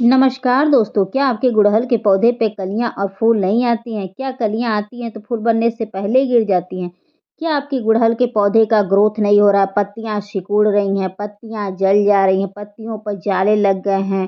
नमस्कार दोस्तों, क्या आपके गुड़हल के पौधे पे कलियां और फूल नहीं आती हैं? क्या कलियां आती हैं तो फूल बनने से पहले ही गिर जाती हैं? क्या आपके गुड़हल के पौधे का ग्रोथ नहीं हो रहा, पत्तियां सिकुड़ रही हैं, पत्तियां जल जा रही हैं, पत्तियों पर जाले लग गए हैं,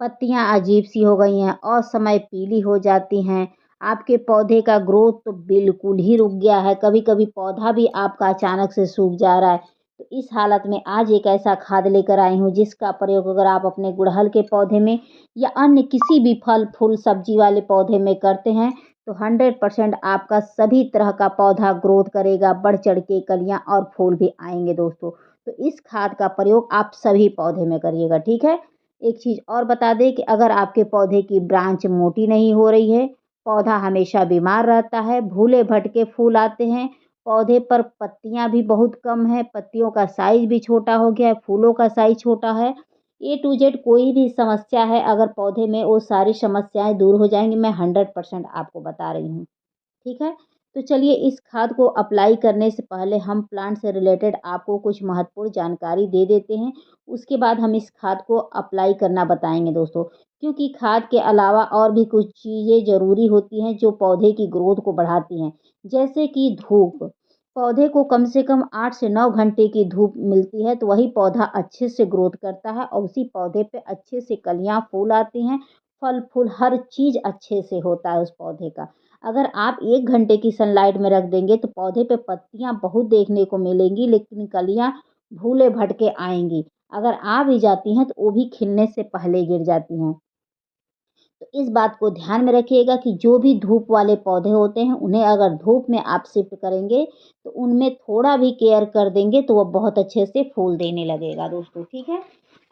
पत्तियां अजीब-सी हो गई हैं, असमय पीली हो जाती हैं, आपके पौधे का ग्रोथ तो बिल्कुल ही रुक गया है, कभी-कभी पौधा भी आपका अचानक से सूख जा रहा है। तो इस हालत में आज एक ऐसा खाद लेकर आई हूँ जिसका प्रयोग अगर आप अपने गुड़हल के पौधे में या अन्य किसी भी फल, फूल, सब्जी वाले पौधे में करते हैं, तो 100% आपका सभी तरह का पौधा ग्रोथ करेगा, बढ़ चढ़ के कलियाँ और फूल भी आएँगे दोस्तों। तो इस खाद का प्रयोग आप सभी पौधे में करिएगा, ठीक है? एक चीज़ और बता दें कि अगर आपके पौधे की ब्रांच मोटी नहीं हो रही है, पौधा हमेशा बीमार रहता है, भूले-भटके फूल आते हैं, पौधे पर पत्तियाँ भी बहुत कम हैं, पत्तियों का साइज़ भी छोटा हो गया है, फूलों का साइज़ छोटा है, ए टू जेड कोई भी समस्या है अगर पौधे में वो सारी समस्याएँ दूर हो जाएँगी, मैं 100% आपको बता रही हूँ। ठीक है? तो चलिए इस खाद को अप्लाई करने से पहले हम प्लांट से रिलेटेड आपको कुछ महत्वपूर्ण जानकारी दे देते हैं। उसके बाद हम इस खाद को अप्लाई करना बताएँगे दोस्तों। क्योंकि खाद के अलावा और भी कुछ चीज़ें ज़रूरी होती हैं जो पौधे की ग्रोथ को बढ़ाती हैं। जैसे कि धूप, पौधे को कम से कम 8 से 9 घंटे की धूप मिलती है तो वही पौधा अच्छे से ग्रोथ करता है और उसी पौधे पे अच्छे से कलियाँ, फूल आती हैं, फल-फूल हर चीज़ अच्छे से होता है उस पौधे का। अगर आप 1 घंटे की सनलाइट में रख देंगे तो पौधे पे पत्तियाँ बहुत देखने को मिलेंगी लेकिन कलियाँ भूले-भटके आएँगी। अगर आ भी जाती हैं तो वो भी खिलने से पहले गिर जाती हैं। तो इस बात को ध्यान में रखिएगा कि जो भी धूप वाले पौधे होते हैं उन्हें अगर धूप में आप शिफ्ट करेंगे तो उनमें थोड़ा भी केयर कर देंगे तो वो बहुत अच्छे से फूल देने लगेगा दोस्तों, ठीक है?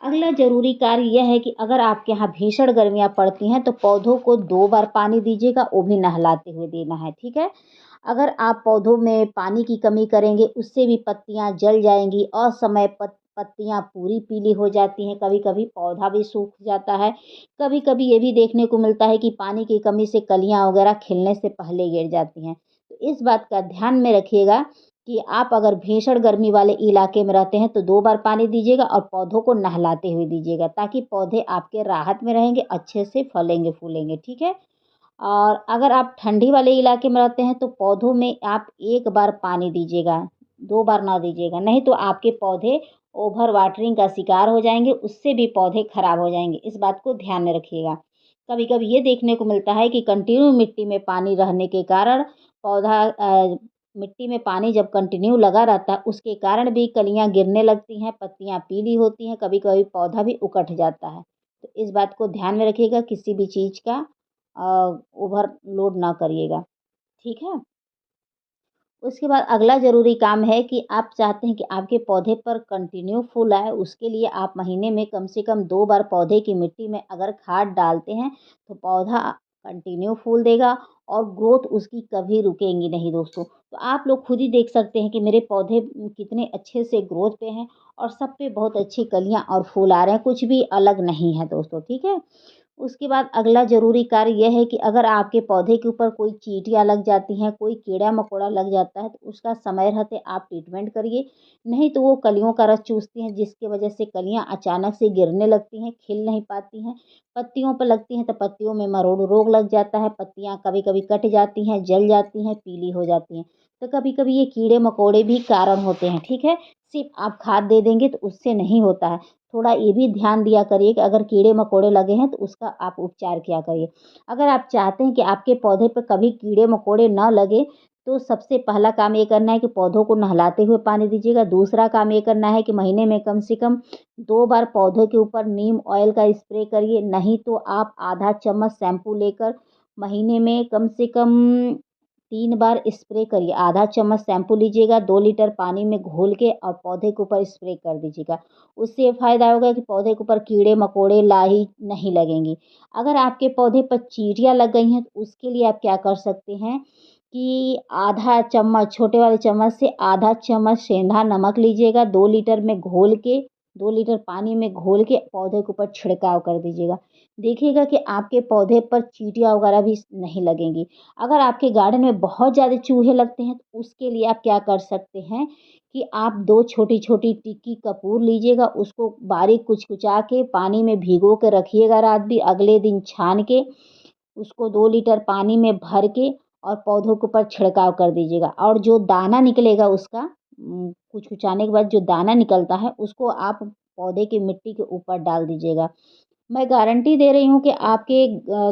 अगला ज़रूरी कार्य यह है कि अगर आपके यहाँ भीषण गर्मियाँ पड़ती हैं तो पौधों को 2 बार पानी दीजिएगा, वो भी नहलाते हुए देना है, ठीक है? अगर आप पौधों में पानी की कमी करेंगे उससे भी पत्तियाँ जल जाएँगी, असमय पत्तियाँ पूरी पीली हो जाती हैं, कभी-कभी पौधा भी सूख जाता है। कभी-कभी ये भी देखने को मिलता है कि पानी की कमी से कलियाँ वगैरह खिलने से पहले गिर जाती हैं। तो इस बात का ध्यान में रखिएगा कि आप अगर भीषण गर्मी वाले इलाके में रहते हैं तो 2 बार पानी दीजिएगा और पौधों को नहलाते हुए दीजिएगा ताकि पौधे आपके राहत में रहेंगे, अच्छे से फलेंगे-फूलेंगे, ठीक है? और अगर आप ठंडी वाले इलाके में रहते हैं तो पौधों में आप 1 बार पानी दीजिएगा, 2 बार ना दीजिएगा, नहीं तो आपके पौधे ओवर वाटरिंग का शिकार हो जाएँगे, उससे भी पौधे खराब हो जाएँगे, इस बात को ध्यान में रखिएगा। कभी-कभी ये देखने को मिलता है कि कंटिन्यू मिट्टी में पानी रहने के कारण पौधा मिट्टी में पानी जब कंटिन्यू लगा रहता है, उसके कारण भी कलियाँ गिरने लगती हैं, पत्तियाँ पीली होती हैं, कभी-कभी पौधा भी उकठ जाता है। तो इस बात को ध्यान में रखिएगा, किसी भी चीज़ का ओवरलोड ना करिएगा, ठीक है? उसके बाद अगला ज़रूरी काम है कि आप चाहते हैं कि आपके पौधे पर कंटिन्यू फूल आए, उसके लिए आप महीने में कम से कम 2 बार पौधे की मिट्टी में अगर खाद डालते हैं, तो पौधा कंटिन्यू फूल देगा और ग्रोथ उसकी कभी रुकेगी नहीं दोस्तों। तो आप लोग खुद ही देख सकते हैं कि मेरे पौधे कितने अच्छे से ग्रोथ पे हैं और सब पे बहुत अच्छी कलियाँ और फूल आ रहे हैं, कुछ भी अलग नहीं है दोस्तों, ठीक है? उसके बाद अगला ज़रूरी कार्य ये है कि अगर आपके पौधे के ऊपर कोई चींटियाँ लग जाती हैं, कोई कीड़ा-मकोड़ा लग जाता है, तो उसका समय रहते आप ट्रीटमेंट करिए। नहीं तो वो कलियों का रस चूसती हैं, जिसकी वजह से कलियाँ अचानक से गिरने लगती हैं, खिल नहीं पाती हैं। पत्तियों पर लगती हैं तो पत्तियों में मरोड़ रोग लग जाता है, पत्तियाँ कभी-कभी कट जाती हैं, जल जाती हैं, पीली हो जाती हैं। तो कभी-कभी ये कीड़े-मकोड़े भी कारण होते हैं, ठीक है? सिर्फ़ आप खाद दे देंगे तो उससे नहीं होता है। थोड़ा ये भी ध्यान दिया करिए कि अगर कीड़े-मकोड़े लगे हैं तो उसका आप उपचार किया करिए। अगर आप चाहते हैं कि आपके पौधे पे कभी कीड़े-मकोड़े ना लगे, तो सबसे पहला काम ये करना है कि पौधों को नहलाते हुए पानी दीजिएगा। दूसरा काम ये करना है कि महीने में कम से कम 2 बार पौधे के ऊपर नीम ऑयल का स्प्रे करिए, नहीं तो आप आधा चम्मच शैम्पू लेकर महीने में कम से कम 3 बार स्प्रे करिए। आधा चम्मच शैम्पू लीजिएगा, 2 लीटर पानी में घोल के और पौधे के ऊपर स्प्रे कर दीजिएगा। उससे ये फ़ायदा होगा कि पौधे के ऊपर कीड़े-मकोड़े, लाही नहीं लगेंगी। अगर आपके पौधे पर चींटियाँ लग गई हैं, तो उसके लिए आप क्या कर सकते हैं कि आधा चम्मच, छोटे वाले चम्मच से आधा चम्मच सेंधा नमक लीजिएगा, 2 लीटर में घोल के 2 लीटर पानी में घोल के पौधे के ऊपर छिड़काव कर दीजिएगा। देखिएगा कि आपके पौधे पर चींटियाँ वगैरह भी नहीं लगेंगी। अगर आपके गार्डन में बहुत ज़्यादा चूहे लगते हैं तो उसके लिए आप क्या कर सकते हैं कि आप 2 छोटी-छोटी टिक्की कपूर लीजिएगा, उसको बारीक कुचकुचा के पानी में भिगो के रखिएगा रात भर, अगले दिन छान के उसको 2 लीटर पानी में भर के और पौधों के ऊपर छिड़काव कर दीजिएगा और जो दाना निकलेगा उसका कुचकुचाने के बाद जो दाना निकलता है उसको आप पौधे की मिट्टी के ऊपर डाल दीजिएगा। मैं गारंटी दे रही हूँ कि आपके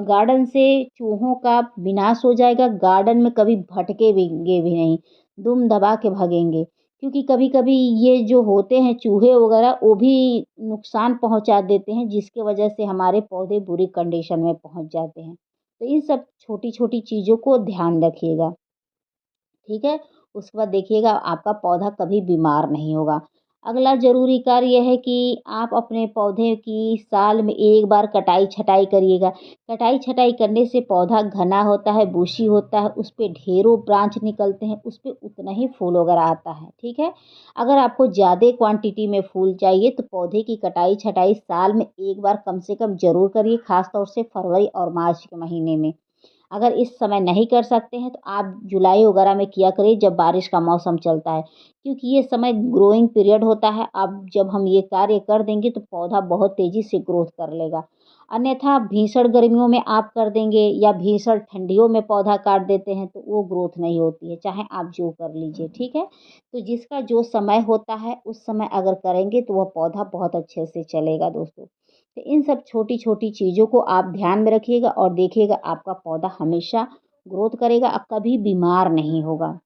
गार्डन से चूहों का विनाश हो जाएगा, गार्डन में कभी भटकेंगे भी नहीं, दुम दबा के भागेंगे। क्योंकि कभी-कभी ये जो होते हैं चूहे वगैरह वो भी नुकसान पहुँचा देते हैं जिसकी वजह से हमारे पौधे बुरी कंडीशन में पहुँच जाते हैं। तो इन सब छोटी-छोटी चीज़ों को ध्यान रखिएगा, ठीक है? उसके बाद देखिएगा आपका पौधा कभी बीमार नहीं होगा। अगला ज़रूरी कार्य ये है कि आप अपने पौधे की साल में 1 बार कटाई-छँटाई करिएगा। कटाई-छँटाई करने से पौधा घना होता है, बुशी होता है, उसपे ढेरों ब्रांच निकलते हैं, उसपे उतना ही फूल वगैरह आता है, ठीक है? अगर आपको ज़्यादा क्वांटिटी में फूल चाहिए तो पौधे की कटाई-छँटाई साल में 1 बार कम से कम ज़रूर करिए, ख़ास तौर से फरवरी और मार्च के महीने में। अगर इस समय नहीं कर सकते हैं तो आप जुलाई वगैरह में किया करिए जब बारिश का मौसम चलता है, क्योंकि ये समय ग्रोइंग पीरियड होता है। अब जब हम ये कार्य कर देंगे तो पौधा बहुत तेज़ी से ग्रोथ कर लेगा। अन्यथा भीषण गर्मियों में आप कर देंगे या भीषण ठंडियों में पौधा काट देते हैं तो वो ग्रोथ नहीं होती है, चाहे आप जो कर लीजिए, ठीक है? तो जिसका जो समय होता है उस समय अगर करेंगे तो वह पौधा बहुत अच्छे से चलेगा दोस्तों। तो इन सब छोटी-छोटी चीज़ों को आप ध्यान में रखिएगा और देखिएगा आपका पौधा हमेशा ग्रोथ करेगा, कभी बीमार नहीं होगा।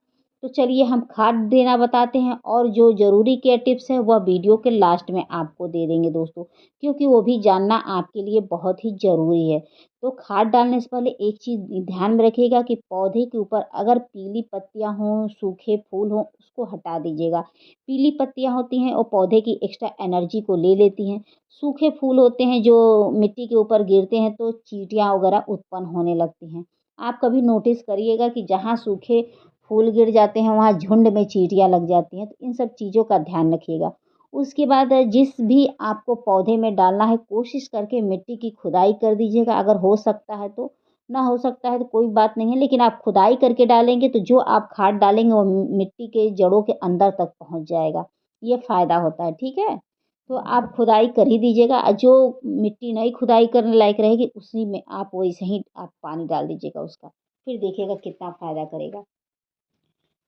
तो चलिए हम खाद देना बताते हैं और जो ज़रूरी केयर टिप्स हैं वह वीडियो के लास्ट में आपको दे देंगे दोस्तों, क्योंकि वो भी जानना आपके लिए बहुत ही ज़रूरी है। तो खाद डालने से पहले एक चीज़ ध्यान में रखिएगा कि पौधे के ऊपर अगर पीली पत्तियाँ हों, सूखे फूल हों, उसको हटा दीजिएगा। पीली पत्तियाँ होती हैं वो पौधे की एक्स्ट्रा एनर्जी को ले लेती हैं। सूखे फूल होते हैं जो मिट्टी के ऊपर गिरते हैं तो चींटियाँ वगैरह उत्पन्न होने लगती हैं। आप कभी नोटिस करिएगा कि जहाँ सूखे फूल गिर जाते हैं वहाँ झुंड में चींटियाँ लग जाती हैं, तो इन सब चीज़ों का ध्यान रखिएगा। उसके बाद जिस भी आपको पौधे में डालना है कोशिश करके मिट्टी की खुदाई कर दीजिएगा, अगर हो सकता है तो। ना हो सकता है तो कोई बात नहीं है, लेकिन आप खुदाई करके डालेंगे तो जो आप खाद डालेंगे वो मिट्टी के जड़ों के अंदर तक पहुँच जाएगा। ये फ़ायदा होता है, ठीक है? तो आप खुदाई कर ही दीजिएगा, जो मिट्टी नहीं खुदाई करने लायक रहेगी उसी में आप वैसे ही आप पानी डाल दीजिएगा उसका, फिर देखिएगा कितना फ़ायदा करेगा।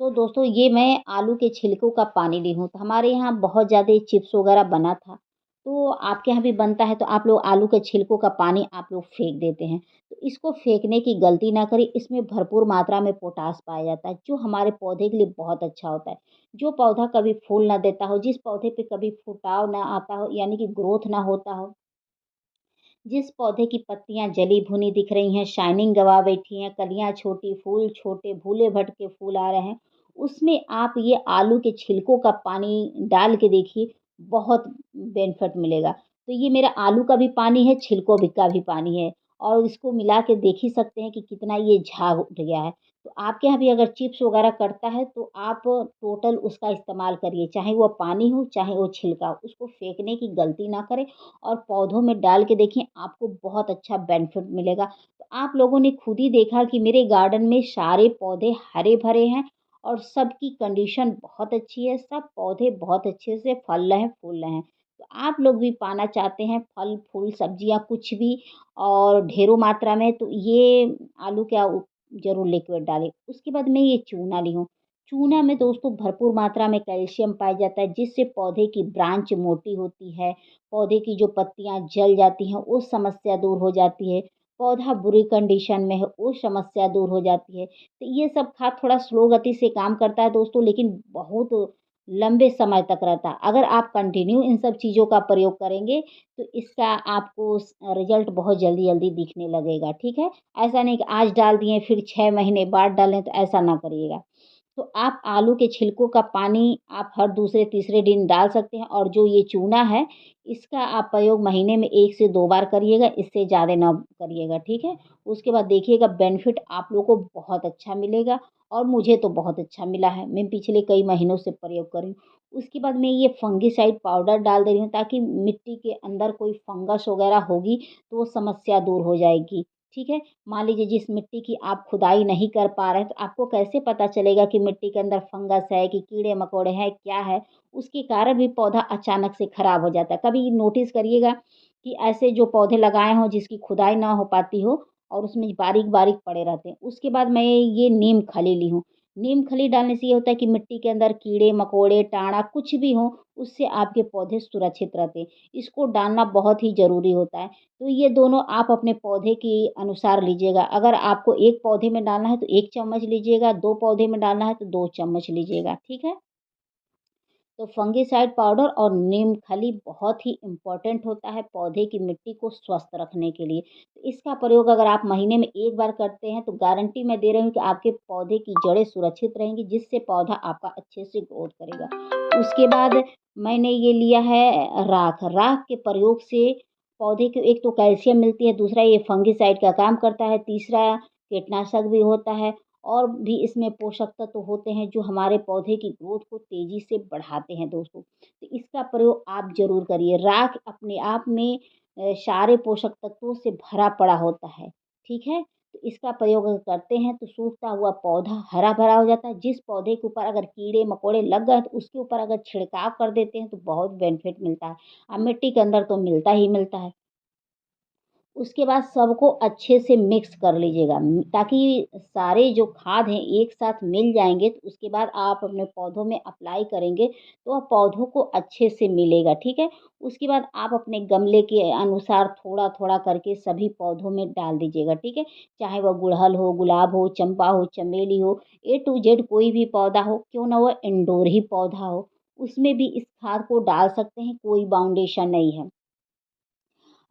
तो दोस्तों ये मैं आलू के छिलकों का पानी ली हूँ, तो हमारे यहाँ बहुत ज़्यादा चिप्स वगैरह बना था, तो आपके यहाँ भी बनता है तो आप लोग आलू के छिलकों का पानी आप लोग फेंक देते हैं। तो इसको फेंकने की गलती ना करें, इसमें भरपूर मात्रा में पोटाश पाया जाता है, जो हमारे पौधे के लिए बहुत अच्छा होता है। जो पौधा कभी फूल ना देता हो, जिस पौधे पे कभी फुटाव ना आता हो, यानी कि ग्रोथ ना होता हो, जिस पौधे की पत्तियां जली भुनी दिख रही हैं, शाइनिंग गंवा बैठी हैं, कलियां छोटी, फूल छोटे, भूले भटके फूल आ रहे हैं, उसमें आप ये आलू के छिलकों का पानी डाल के देखिए, बहुत बेनिफिट मिलेगा। तो ये मेरा आलू का भी पानी है, छिलकों भी का भी पानी है और इसको मिला के देख ही सकते हैं कि कितना ये झाग उठ गया है। तो आपके यहाँ भी अगर चिप्स वगैरह करता है तो आप टोटल उसका इस्तेमाल करिए, चाहे वो पानी हो, चाहे वो छिलका हो, उसको फेंकने की गलती ना करें और पौधों में डाल के देखिए आपको बहुत अच्छा बेनिफिट मिलेगा। तो आप लोगों ने खुद ही देखा कि मेरे गार्डन में सारे पौधे हरे-भरे हैं और सबकी कंडीशन बहुत अच्छी है, सब पौधे बहुत अच्छे से फल रहे हैं, फूल रहे हैं। तो आप लोग भी पाना चाहते हैं फल, फूल, सब्जियाँ कुछ भी और ढेरों मात्रा में तो ये आलू का ज़रूर लिक्विड डालें। उसके बाद मैं ये चूना ली हूँ। चूना में दोस्तों भरपूर मात्रा में कैल्शियम पाया जाता है जिससे पौधे की ब्रांच मोटी होती है, पौधे की जो पत्तियाँ जल जाती हैं वो समस्या दूर हो जाती है, पौधा बुरी कंडीशन में है वो समस्या दूर हो जाती है। तो ये सब खाद थोड़ा स्लो गति से काम करता है दोस्तों, लेकिन बहुत लंबे समय तक रहता है। अगर आप कंटिन्यू इन सब चीज़ों का प्रयोग करेंगे तो इसका आपको रिज़ल्ट बहुत जल्दी-जल्दी दिखने लगेगा, ठीक है? ऐसा नहीं कि आज डाल दिए फिर 6 महीने बाद डालें तो ऐसा ना करिएगा। तो आप आलू के छिलकों का पानी आप हर दूसरे तीसरे दिन डाल सकते हैं और जो ये चूना है, इसका आप प्रयोग महीने में 1 से 2 बार करिएगा, इससे ज़्यादा ना करिएगा, ठीक है? उसके बाद देखिएगा बेनिफिट आप लोग को बहुत अच्छा मिलेगा और मुझे तो बहुत अच्छा मिला है। मैं पिछले कई महीनों से प्रयोग कर रही हूँ। उसके बाद मैं ये फंगिसाइड पाउडर डाल दे रही हूँ ताकि मिट्टी के अंदर कोई फंगस वगैरह होगी तो वो समस्या दूर हो जाएगी, ठीक है? मान लीजिए जिस मिट्टी की आप खुदाई नहीं कर पा रहे हैं, तो आपको कैसे पता चलेगा कि मिट्टी के अंदर फंगस है कि कीड़े-मकोड़े हैं, क्या है? उसके कारण भी पौधा अचानक से खराब हो जाता है। कभी नोटिस करिएगा कि ऐसे जो पौधे लगाए हों जिसकी खुदाई ना हो पाती हो और उसमें बारीक-बारीक पड़े रहते हैं। उसके बाद मैं ये नीम खली ली हूँ। नीम खली डालने से ये होता है कि मिट्टी के अंदर कीड़े-मकोड़े, टाँड़ा कुछ भी हो, उससे आपके पौधे सुरक्षित रहते हैं। इसको डालना बहुत ही ज़रूरी होता है। तो ये दोनों आप अपने पौधे के अनुसार लीजिएगा। अगर आपको 1 पौधे में डालना है तो 1 चम्मच लीजिएगा, 2 पौधे में डालना है तो 2 चम्मच लीजिएगा, ठीक है? तो फंगिसाइड पाउडर और नीम खली बहुत ही इम्पोर्टेंट होता है पौधे की मिट्टी को स्वस्थ रखने के लिए। तो इसका प्रयोग अगर आप महीने में 1 बार करते हैं तो गारंटी मैं दे रही हूँ कि आपके पौधे की जड़ें सुरक्षित रहेंगी जिससे पौधा आपका अच्छे से ग्रोथ करेगा। उसके बाद मैंने ये लिया है राख। राख के प्रयोग से पौधे को एक तो कैल्शियम मिलती है, दूसरा ये फंगिसाइड का काम करता है, तीसरा कीटनाशक भी होता है और भी इसमें पोषक तत्व होते हैं जो हमारे पौधे की ग्रोथ को तेज़ी से बढ़ाते हैं दोस्तों। तो इसका प्रयोग आप ज़रूर करिए। राख अपने आप में सारे पोषक तत्वों से भरा पड़ा होता है, ठीक है? तो इसका प्रयोग अगर करते हैं तो सूखता हुआ पौधा हरा-भरा हो जाता है। जिस पौधे के ऊपर अगर कीड़े-मकोड़े लग गए तो उसके ऊपर अगर छिड़काव कर देते हैं तो बहुत बेनिफिट मिलता है। मिट्टी के अंदर तो मिलता ही मिलता है। उसके बाद सबको अच्छे से मिक्स कर लीजिएगा ताकि सारे जो खाद हैं एक साथ मिल जाएँगे तो उसके बाद आप अपने पौधों में अप्लाई करेंगे तो वह पौधों को अच्छे से मिलेगा, ठीक है? उसके बाद आप अपने गमले के अनुसार थोड़ा-थोड़ा करके सभी पौधों में डाल दीजिएगा, ठीक है? चाहे वह गुड़हल हो, गुलाब हो, चंपा हो, चमेली हो, ए टू जेड कोई भी पौधा हो, क्यों ना वो इंडोर ही पौधा हो, उसमें भी इस खाद को डाल सकते हैं, कोई बाउंडेशन नहीं है।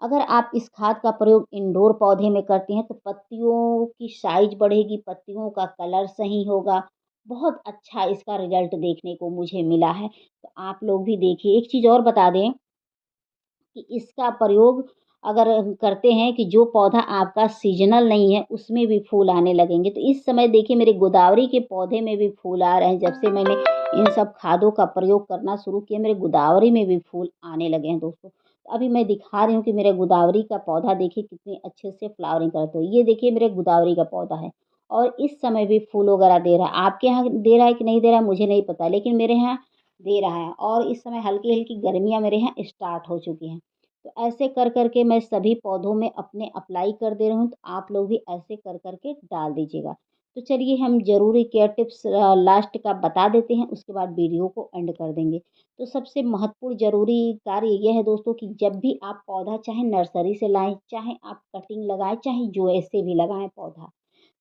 अगर आप इस खाद का प्रयोग इंडोर पौधे में करती हैं तो पत्तियों की साइज़ बढ़ेगी, पत्तियों का कलर सही होगा, बहुत अच्छा इसका रिज़ल्ट देखने को मुझे मिला है। तो आप लोग भी देखिए। एक चीज़ और बता दें कि इसका प्रयोग अगर करते हैं कि जो पौधा आपका सीज़नल नहीं है, उसमें भी फूल आने लगेंगे। तो इस समय देखिए मेरे गोदावरी के पौधे में भी फूल आ रहे हैं, जब से मैंने इन सब खादों का प्रयोग करना शुरू किया, मेरे गोदावरी में भी फूल आने लगे हैं दोस्तों। तो अभी मैं दिखा रही हूँ कि मेरे गोदावरी का पौधा देखिए कितने अच्छे से फ्लावरिंग करते हुए। ये देखिए मेरे गोदावरी का पौधा है और इस समय भी फूल वगैरह दे रहा है। आपके यहाँ दे रहा है कि नहीं दे रहा है मुझे नहीं पता, लेकिन मेरे यहाँ दे रहा है और इस समय हल्की-हल्की गर्मियाँ मेरे यहाँ स्टार्ट हो चुकी हैं। तो ऐसे कर के मैं सभी पौधों में अपने अप्लाई कर दे रही हूँ, तो आप लोग भी ऐसे कर के डाल दीजिएगा। तो चलिए हम ज़रूरी केयर टिप्स लास्ट का बता देते हैं, उसके बाद वीडियो को एंड कर देंगे। तो सबसे महत्वपूर्ण ज़रूरी कार्य ये है दोस्तों कि जब भी आप पौधा चाहे नर्सरी से लाएँ, चाहे आप कटिंग लगाएँ, चाहे जो ऐसे भी लगाएँ पौधा,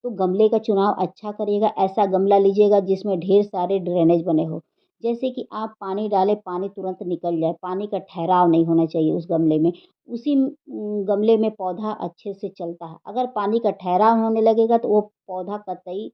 तो गमले का चुनाव अच्छा करिएगा। ऐसा गमला लीजिएगा जिसमें ढेर सारे ड्रेनेज बने हों। जैसे कि आप पानी डालें, पानी तुरंत निकल जाए, पानी का ठहराव नहीं होना चाहिए उस गमले में। उसी गमले में पौधा अच्छे से चलता है। अगर पानी का ठहराव होने लगेगा तो वो पौधा कतई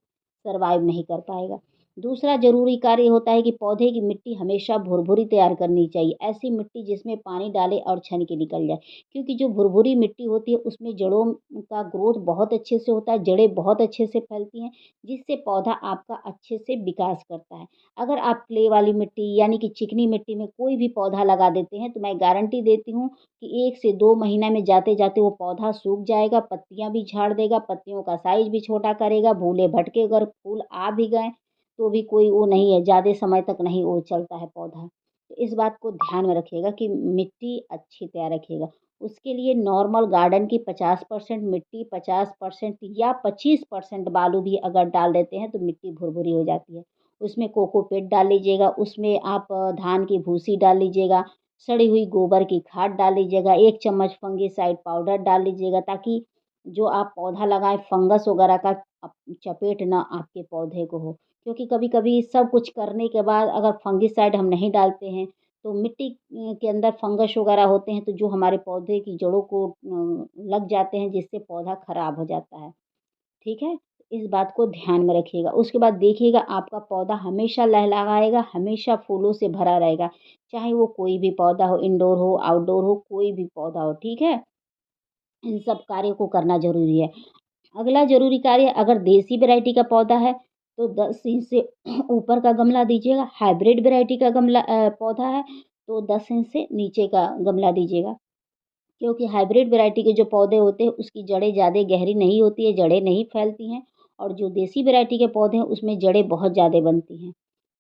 सर्वाइव नहीं कर पाएगा। दूसरा ज़रूरी कार्य होता है कि पौधे की मिट्टी हमेशा भुरभुरी तैयार करनी चाहिए। ऐसी मिट्टी जिसमें पानी डालें और छन के निकल जाए। क्योंकि जो भुरभुरी मिट्टी होती है उसमें जड़ों का ग्रोथ बहुत अच्छे से होता है, जड़ें बहुत अच्छे से फैलती हैं, जिससे पौधा आपका अच्छे से विकास करता है। अगर आप क्ले वाली मिट्टी यानी कि चिकनी मिट्टी में कोई भी पौधा लगा देते हैं तो मैं गारंटी देती हूँ कि 1 से 2 महीना में जाते-जाते वो पौधा सूख जाएगा, पत्तियाँ भी झाड़ देगा, पत्तियों का साइज़ भी छोटा करेगा, भूले भटके अगर फूल आ भी गए तो भी कोई वो नहीं है, ज़्यादा समय तक नहीं वो चलता है पौधा। तो इस बात को ध्यान में रखिएगा कि मिट्टी अच्छी तैयार रखिएगा। उसके लिए नॉर्मल गार्डन की 50% मिट्टी, 50% या 25% बालू भी अगर डाल देते हैं तो मिट्टी भुरभुरी हो जाती है। उसमें कोकोपीट डाल लीजिएगा, उसमें आप धान की भूसी डाल लीजिएगा, सड़ी हुई गोबर की खाद डाल लीजिएगा, 1 चम्मच फंगिसाइड पाउडर डाल लीजिएगा ताकि जो आप पौधा लगाएँ फंगस वगैरह का चपेट ना आपके पौधे को हो। क्योंकि कभी-कभी सब कुछ करने के बाद अगर फंगिसाइड हम नहीं डालते हैं, तो मिट्टी के अंदर फंगस वगैरह होते हैं, तो जो हमारे पौधे की जड़ों को लग जाते हैं, जिससे पौधा खराब हो जाता है। ठीक है? इस बात को ध्यान में रखिएगा। उसके बाद देखिएगा आपका पौधा हमेशा लहलहाएगा, हमेशा फूलों से भरा रहेगा। चाहे वो कोई भी पौधा हो, इंडोर हो, आउटडोर हो, कोई भी पौधा हो, ठीक है? इन सब कार्यों को करना ज़रूरी है। अगला ज़रूरी कार्य अगर देसी वैरायटी का पौधा है तो 10 इंच से ऊपर का गमला दीजिएगा। हाइब्रिड वैरायटी का पौधा है तो 10 इंच से नीचे का गमला दीजिएगा। क्योंकि हाइब्रिड वैरायटी के जो पौधे होते हैं उसकी जड़ें ज़्यादा गहरी नहीं होती है, जड़ें नहीं फैलती हैं और जो देसी वैरायटी के पौधे हैं उसमें जड़ें बहुत ज़्यादा बनती हैं।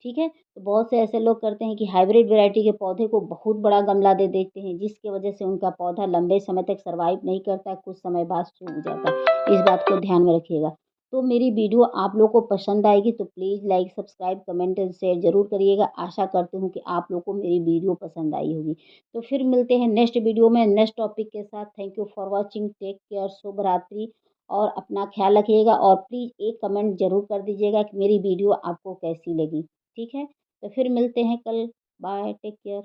ठीक है? तो बहुत से ऐसे लोग करते हैं कि हाइब्रिड वैरायटी के पौधे को बहुत बड़ा गमला दे देते हैं जिसकी वजह से उनका पौधा लंबे समय तक सर्वाइव नहीं करता है, कुछ समय बाद सूख जाता है। इस बात को ध्यान में रखिएगा। तो मेरी वीडियो आप लोग को पसंद आएगी तो please like, subscribe, comment and share ज़रूर करिएगा। आशा करती हूँ कि आप लोग को मेरी वीडियो पसंद आई होगी। तो फिर मिलते हैं नेक्स्ट वीडियो में नेक्स्ट टॉपिक के साथ। Thank you for watching. Take care. शुभ रात्रि और अपना ख्याल रखिएगा और प्लीज़ एक कमेंट ज़रूर कर दीजिएगा कि मेरी वीडियो आपको कैसी लगी। ठीक है? तो फिर मिलते हैं कल। बाय। Take care.